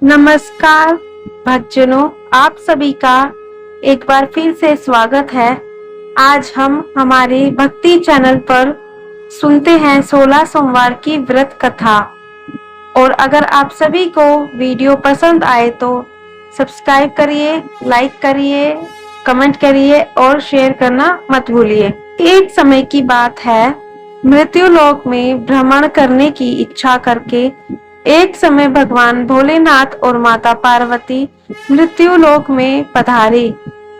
नमस्कार भक्तजनों, आप सभी का एक बार फिर से स्वागत है। आज हम हमारे भक्ति चैनल पर सुनते हैं 16 सोमवार की व्रत कथा। और अगर आप सभी को वीडियो पसंद आए तो सब्सक्राइब करिए, लाइक करिए, कमेंट करिए और शेयर करना मत भूलिए। एक समय की बात है, मृत्युलोक में भ्रमण करने की इच्छा करके एक समय भगवान भोलेनाथ और माता पार्वती मृत्युलोक में पधारे।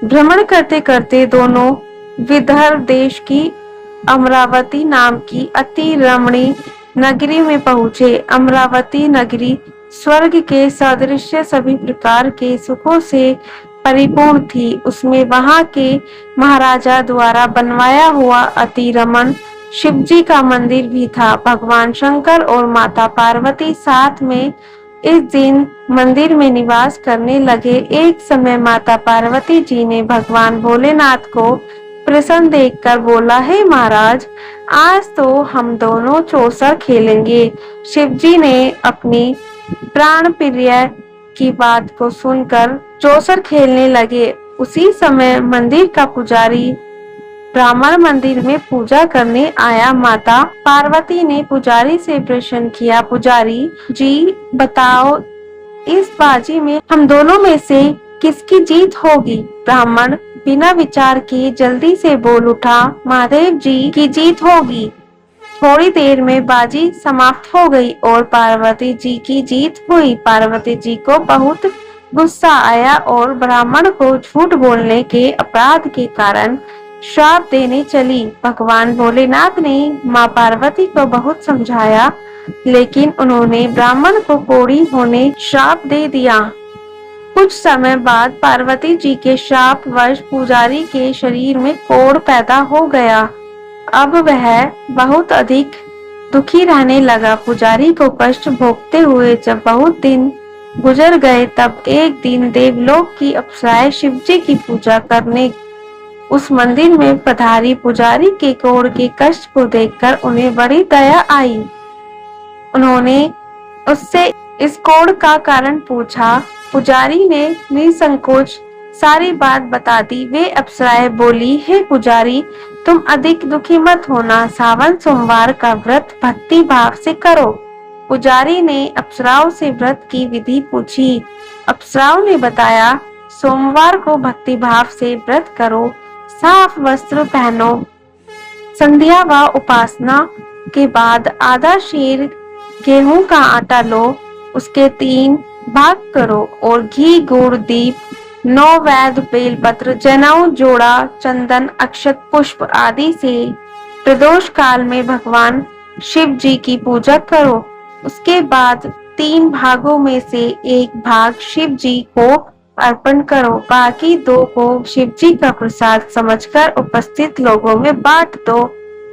भ्रमण करते करते दोनों विदर्भ देश की अमरावती नाम की अति रमणीय नगरी में पहुंचे। अमरावती नगरी स्वर्ग के सदृश सभी प्रकार के सुखों से परिपूर्ण थी। उसमें वहां के महाराजा द्वारा बनवाया हुआ अति रमण शिव जी का मंदिर भी था। भगवान शंकर और माता पार्वती साथ में इस दिन मंदिर में निवास करने लगे। एक समय माता पार्वती जी ने भगवान भोलेनाथ को प्रसन्न देखकर बोला, हे महाराज, आज तो हम दोनों चौसर खेलेंगे। शिव जी ने अपनी प्राण प्रिय की बात को सुनकर चौसर खेलने लगे। उसी समय मंदिर का पुजारी ब्राह्मण मंदिर में पूजा करने आया। माता पार्वती ने पुजारी से प्रश्न किया, पुजारी जी बताओ, इस बाजी में हम दोनों में से किसकी जीत होगी? ब्राह्मण बिना विचार किए जल्दी से बोल उठा, महादेव जी की जीत होगी। थोड़ी देर में बाजी समाप्त हो गई और पार्वती जी की जीत हुई। पार्वती जी को बहुत गुस्सा आया और ब्राह्मण को झूठ बोलने के अपराध के कारण श्राप देने चली। भगवान भोलेनाथ ने मां पार्वती को बहुत समझाया, लेकिन उन्होंने ब्राह्मण को कोढ़ी होने श्राप दे दिया। कुछ समय बाद पार्वती जी के श्राप वश पुजारी के शरीर में कोढ़ पैदा हो गया। अब वह बहुत अधिक दुखी रहने लगा। पुजारी को कष्ट भोगते हुए जब बहुत दिन गुजर गए, तब एक दिन देवलोक की अप्सराएं शिव जी की पूजा करने उस मंदिर में पधारी। पुजारी के कोढ़ के कष्ट को देखकर उन्हें बड़ी दया आई। उन्होंने उससे इस कोढ़ का कारण पूछा। पुजारी ने निसंकोच सारी बात बता दी। वे अप्सराएं बोली, हे पुजारी, तुम अधिक दुखी मत होना। सावन सोमवार का व्रत भक्ति भाव से करो। पुजारी ने अप्सराओं से व्रत की विधि पूछी। अप्सराओं ने बताया, सोमवार को भक्ति भाव से व्रत करो, साफ वस्त्र पहनो, संध्या व उपासना के बाद आधा शेर गेहूं का आटा लो, उसके 3 भाग करो और घी, गुड़, दीप, 9 वैद, बेलपत्र, जनेऊ, जोड़ा, चंदन, अक्षत, पुष्प आदि से प्रदोष काल में भगवान शिव जी की पूजा करो। उसके बाद 3 भागों में से 1 भाग शिव जी को अर्पण करो, बाकी 2 को शिव जी का प्रसाद समझकर उपस्थित लोगों में बांट दो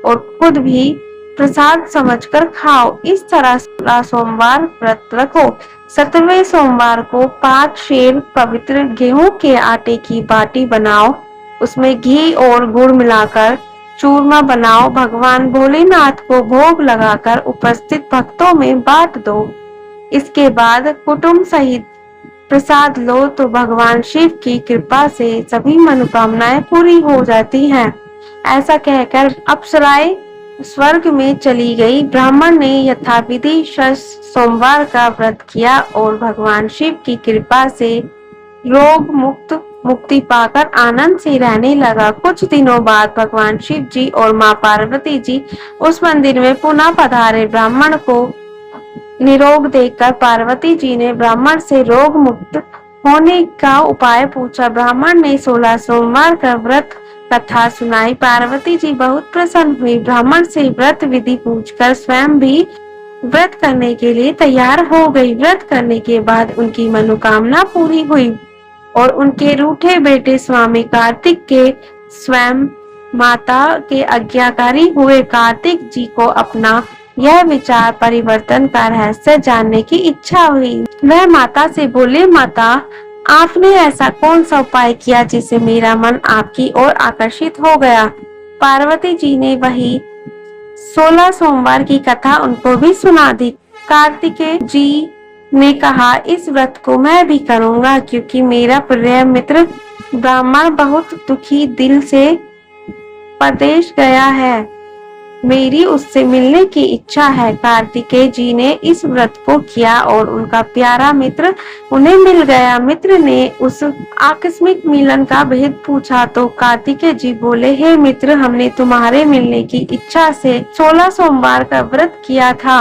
और खुद भी प्रसाद समझकर खाओ। इस तरह 16 सोमवार व्रत रखो। 17वें सोमवार को 5 शेर पवित्र गेहूं के आटे की बाटी बनाओ, उसमें घी और गुड़ मिलाकर चूरमा बनाओ, भगवान भोलेनाथ को भोग लगाकर उपस्थित भक्तों में बांट दो। इसके बाद कुटुंब सहित प्रसाद लो तो भगवान शिव की कृपा से सभी मनोकामनाएं पूरी हो जाती हैं। ऐसा कहकर अप्सराएं स्वर्ग में चली गई। ब्राह्मण ने यथाविधि सोमवार का व्रत किया और भगवान शिव की कृपा से रोग मुक्त मुक्ति पाकर आनंद से रहने लगा। कुछ दिनों बाद भगवान शिव जी और मां पार्वती जी उस मंदिर में पुनः पधारे। ब्राह्मण को निरोग देखकर पार्वती जी ने ब्राह्मण से रोग मुक्त होने का उपाय पूछा। ब्राह्मण ने 16 सोमवार का व्रत कथा सुनाई। पार्वती जी बहुत प्रसन्न हुई। ब्राह्मण से व्रत विधि पूछकर स्वयं भी व्रत करने के लिए तैयार हो गई। व्रत करने के बाद उनकी मनोकामना पूरी हुई और उनके रूठे बेटे स्वामी कार्तिक के स्वयं माता के आज्ञाकारी हुए। कार्तिक जी को अपना यह विचार परिवर्तन का रहस्य जानने की इच्छा हुई। वह माता से बोले, माता, आपने ऐसा कौन सा उपाय किया जिससे मेरा मन आपकी ओर आकर्षित हो गया? पार्वती जी ने वही 16 सोमवार की कथा उनको भी सुना दी। कार्तिकेय जी ने कहा, इस व्रत को मैं भी करूंगा क्योंकि मेरा प्रिय मित्र ब्राह्मण बहुत दुखी दिल से परदेश गया है। मेरी उससे मिलने की इच्छा है। कार्तिकेय जी ने इस व्रत को किया और उनका प्यारा मित्र उन्हें मिल गया। मित्र ने उस आकस्मिक मिलन का भेद पूछा तो कार्तिकेय जी बोले, हे मित्र, हमने तुम्हारे मिलने की इच्छा से 16 सोमवार का व्रत किया था।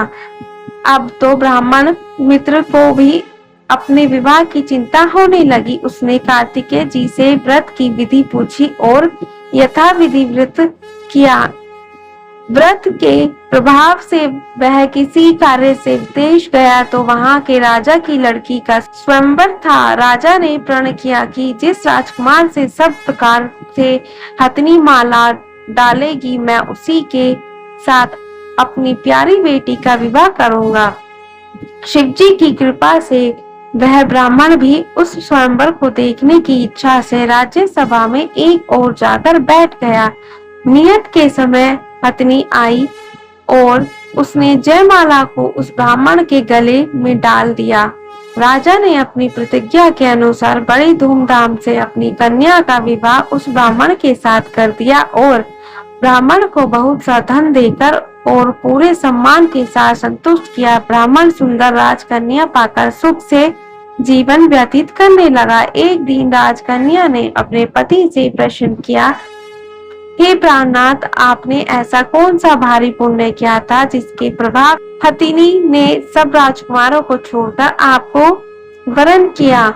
अब तो ब्राह्मण मित्र को भी अपने विवाह की चिंता होने लगी। उसने कार्तिकेय जी से व्रत की विधि पूछी और यथाविधि व्रत किया। व्रत के प्रभाव से वह किसी कार्य से विदेश गया तो वहां के राजा की लड़की का स्वयंवर था। राजा ने प्रण किया कि जिस राजकुमार से सब प्रकार से हथनी माला डालेगी, मैं उसी के साथ अपनी प्यारी बेटी का विवाह करूंगा। शिवजी की कृपा से वह ब्राह्मण भी उस स्वयंवर को देखने की इच्छा से राज्य सभा में एक ओर जाकर बैठ गया। नियत के समय पत्नी आई और उसने जयमाला को उस ब्राह्मण के गले में डाल दिया। राजा ने अपनी प्रतिज्ञा के अनुसार बड़ी धूमधाम से अपनी कन्या का विवाह उस ब्राह्मण के साथ कर दिया और ब्राह्मण को बहुत सा धन देकर और पूरे सम्मान के साथ संतुष्ट किया। ब्राह्मण सुंदर राजकन्या पाकर सुख से जीवन व्यतीत करने लगा। एक दिन राजकन्या ने अपने पति से प्रश्न किया, हे प्राणनाथ, आपने ऐसा कौन सा भारी पुण्य किया था जिसके प्रभाव हथिनी ने सब राजकुमारों को छोड़कर आपको वरण किया?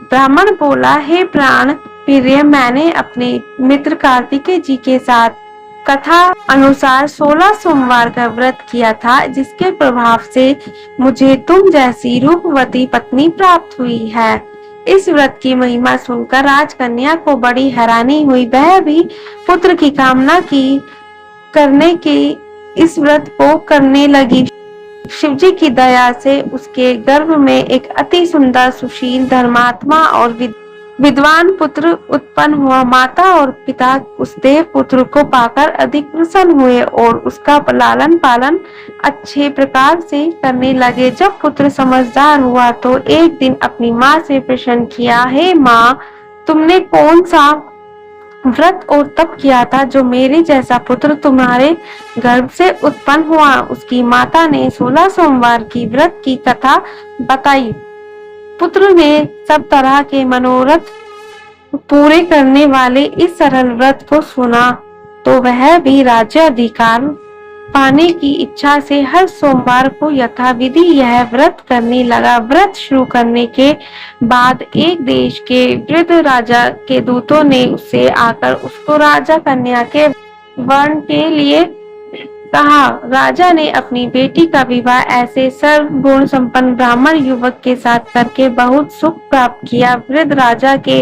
ब्राह्मण बोला, हे प्राण प्रिय, मैंने अपने मित्र कार्तिकेय जी के साथ कथा अनुसार 16 सोमवार का व्रत किया था, जिसके प्रभाव से मुझे तुम जैसी रूपवती पत्नी प्राप्त हुई है। इस व्रत की महिमा सुनकर राजकन्या को बड़ी हैरानी हुई। वह भी पुत्र की कामना की करने के इस व्रत को करने लगी। शिवजी की दया से उसके गर्भ में एक अति सुंदर, सुशील, धर्मात्मा और विद्वान पुत्र उत्पन्न हुआ। माता और पिता उस देव पुत्र को पाकर अधिक प्रसन्न हुए और उसका लालन पालन अच्छे प्रकार से करने लगे। जब पुत्र समझदार हुआ तो एक दिन अपनी माँ से प्रश्न किया, हे माँ, तुमने कौन सा व्रत और तप किया था जो मेरे जैसा पुत्र तुम्हारे गर्भ से उत्पन्न हुआ? उसकी माता ने 16 सोमवार की व्रत की कथा बताई। पुत्र ने सब तरह के मनोरथ पूरे करने वाले इस सरल व्रत को सुना तो वह भी राज्य अधिकार पाने की इच्छा से हर सोमवार को यथाविधि यह व्रत करने लगा। व्रत शुरू करने के बाद एक देश के वृद्ध राजा के दूतों ने उससे आकर उसको राजा कन्या के वर्ण के लिए कहा। राजा ने अपनी बेटी का विवाह ऐसे सर्वगुण संपन्न ब्राह्मण युवक के साथ करके बहुत सुख प्राप्त किया। वृद्ध राजा के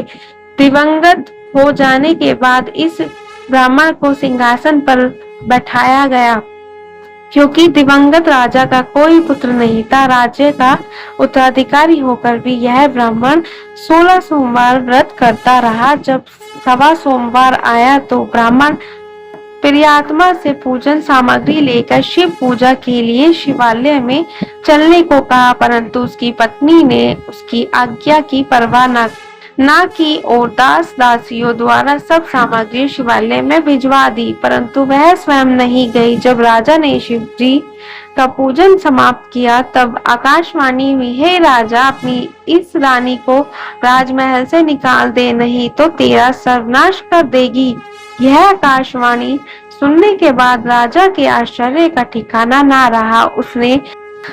दिवंगत हो जाने के बाद इस ब्राह्मण को सिंहासन पर बैठाया गया। क्योंकि दिवंगत राजा का कोई पुत्र नहीं था, राज्य का उत्तराधिकारी होकर भी यह ब्राह्मण 16 सोमवार व्रत करता रहा। जब 1वां सोमवार आया तो ब्राह्मण प्रियात्मा से पूजन सामग्री लेकर शिव पूजा के लिए शिवालय में चलने को कहा, परंतु उसकी पत्नी ने उसकी आज्ञा की परवाह न की और दास दासियों द्वारा सब सामग्री शिवालय में भिजवा दी, परंतु वह स्वयं नहीं गई। जब राजा ने शिव जी का पूजन समाप्त किया तब आकाशवाणी हुई, हे राजा, अपनी इस रानी को राजमहल से निकाल दे, नहीं तो तेरा सर्वनाश कर देगी। यह आकाशवाणी सुनने के बाद राजा के आश्चर्य का ठिकाना न रहा। उसने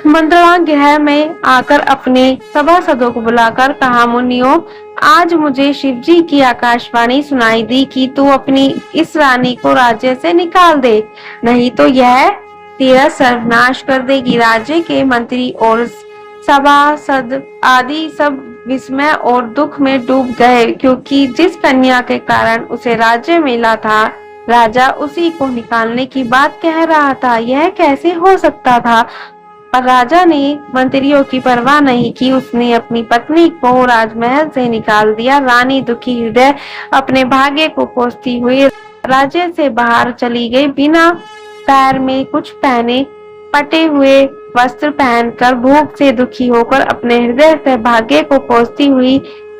मंत्रणा में आकर अपने सभासदों को बुलाकर कहा, मुनियों, आज मुझे शिवजी की आकाशवाणी सुनाई दी कि तू अपनी इस रानी को राज्य से निकाल दे, नहीं तो यह तेरा सर्वनाश कर देगी। राज्य के मंत्री और सभासद आदि सब विस्मय और दुख में डूब गए, क्योंकि जिस कन्या के कारण उसे राज्य मिला था, राजा उसी को निकालने की बात कह रहा था। यह कैसे हो सकता था? पर राजा ने मंत्रियों की परवाह नहीं की। उसने अपनी पत्नी को राजमहल से निकाल दिया। रानी दुखी हृदय अपने भाग्य को कोसती हुई राज्य से बाहर चली गई। बिना पैर में कुछ पहने पटे हुए वस्त्र पहनकर भूख से दुखी होकर अपने हृदय से भाग्य को कोसती हुई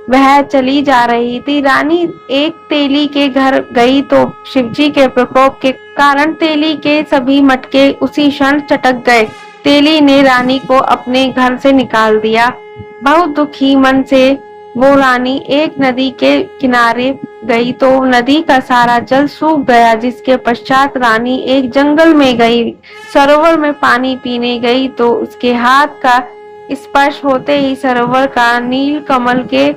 वह चली जा रही थी। रानी एक तेली के घर गई तो शिवजी के प्रकोप के कारण तेली के सभी मटके उसी क्षण चटक गए। तेली ने रानी को अपने घर से निकाल दिया। बहुत दुखी मन से वो रानी एक नदी के किनारे गई तो नदी का सारा जल सूख गया, जिसके पश्चात रानी एक जंगल में गई। सरोवर में पानी पीने गई तो उसके हाथ का स्पर्श होते ही सरोवर का नील कमल के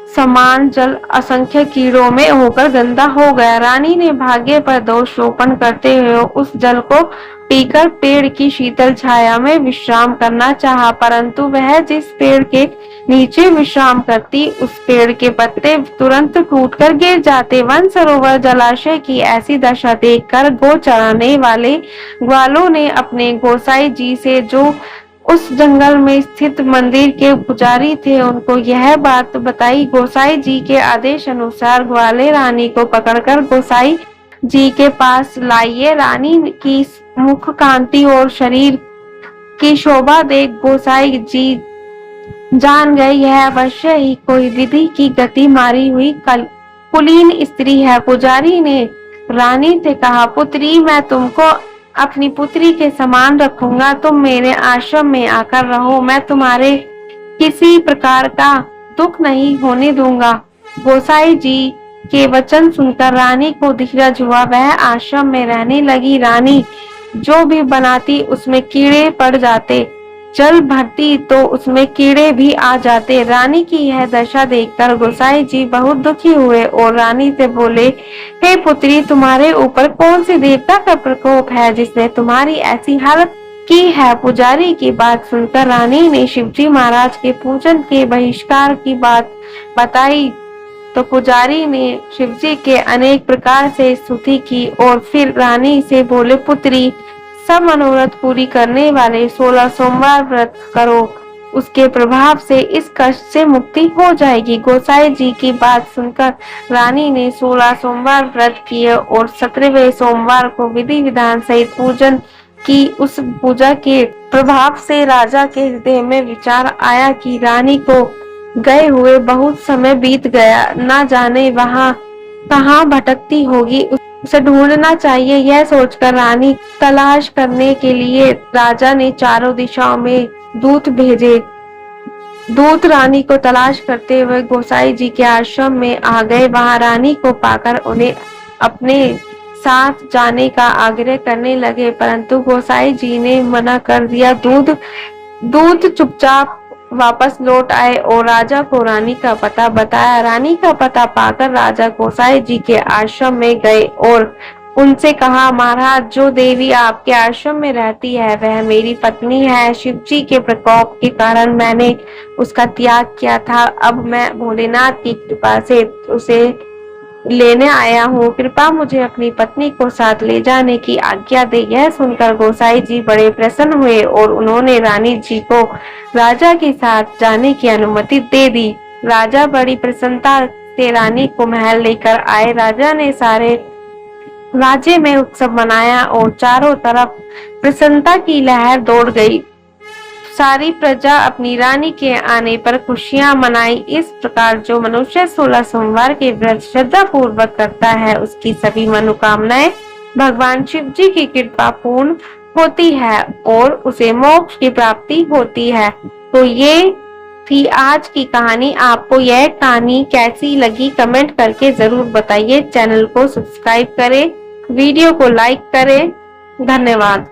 समान जल असंख्य कीड़ों में होकर गंदा हो गया। रानी ने भाग्य पर दोष रोपण करते हुए उस जल को पीकर पेड़ की शीतल छाया में विश्राम करना चाहा, परंतु वह जिस पेड़ के नीचे विश्राम करती उस पेड़ के पत्ते तुरंत टूटकर गिर जाते। वन सरोवर जलाशय की ऐसी दशा देखकर गो चराने वाले ग्वालों ने अपने गोसाई जी से, जो उस जंगल में स्थित मंदिर के पुजारी थे, उनको यह बात बताई। गोसाई जी के आदेश अनुसार ग्वाले रानी को पकड़कर गोसाई जी के पास लाइए। रानी की मुख कांति और शरीर की शोभा देख गोसाई जी जान गए यह अवश्य ही कोई विधि की गति मारी हुई कुलीन स्त्री है। पुजारी ने रानी से कहा, पुत्री, मैं तुमको अपनी पुत्री के समान रखूंगा। तुम मेरे आश्रम में आकर रहो, मैं तुम्हारे किसी प्रकार का दुख नहीं होने दूंगा। गोसाई जी के वचन सुनकर रानी को धीरज हुआ। वह आश्रम में रहने लगी। रानी जो भी बनाती उसमें कीड़े पड़ जाते, जल भरती तो उसमें कीड़े भी आ जाते। रानी की यह दशा देखकर गोसाई जी बहुत दुखी हुए और रानी से बोले, हे पुत्री, तुम्हारे ऊपर कौन सी देवता का प्रकोप है जिसने तुम्हारी ऐसी हालत की है? पुजारी की बात सुनकर रानी ने शिवजी महाराज के पूजन के बहिष्कार की बात बताई तो पुजारी ने शिवजी के अनेक प्रकार से स्तुति की और फिर रानी से बोले, पुत्री, सब मनोरथ पूरी करने वाले 16 सोमवार व्रत करो, उसके प्रभाव से इस कष्ट से मुक्ति हो जाएगी। गोसाई जी की बात सुनकर रानी ने 16 सोमवार व्रत किए और 17वें सोमवार को विधि विधान सहित पूजन की। उस पूजा के प्रभाव से राजा के हृदय में विचार आया कि रानी को गए हुए बहुत समय बीत गया, ना जाने वहाँ कहाँ भटकती होगी, उसे ढूंढना चाहिए। यह सोचकर रानी तलाश करने के लिए राजा ने चारों दिशाओं में दूत भेजे। दूत रानी को तलाश करते हुए गोसाई जी के आश्रम में आ गए। वहां रानी को पाकर उन्हें अपने साथ जाने का आग्रह करने लगे, परंतु गोसाई जी ने मना कर दिया। दूत चुपचाप वापस लौट आए और राजा को रानी का पता बताया। रानी का पता पाकर राजा गोसाई जी के आश्रम में गए और उनसे कहा, महाराज, जो देवी आपके आश्रम में रहती है वह मेरी पत्नी है। शिवजी के प्रकोप के कारण मैंने उसका त्याग किया था। अब मैं भोलेनाथ की कृपा से उसे लेने आया हूँ। कृपा मुझे अपनी पत्नी को साथ ले जाने की आज्ञा दे। यह सुनकर गोसाई जी बड़े प्रसन्न हुए और उन्होंने रानी जी को राजा के साथ जाने की अनुमति दे दी। राजा बड़ी प्रसन्नता से रानी को महल लेकर आए। राजा ने सारे राज्य में उत्सव मनाया और चारों तरफ प्रसन्नता की लहर दौड़ गई। सारी प्रजा अपनी रानी के आने पर खुशियां मनाई। इस प्रकार जो मनुष्य 16 सोमवार के व्रत श्रद्धा पूर्वक करता है उसकी सभी मनोकामनाएं भगवान शिव जी की कृपा पूर्ण होती है और उसे मोक्ष की प्राप्ति होती है। तो ये थी आज की कहानी। आपको यह कहानी कैसी लगी कमेंट करके जरूर बताइए। चैनल को सब्सक्राइब करें, वीडियो को लाइक करें। धन्यवाद।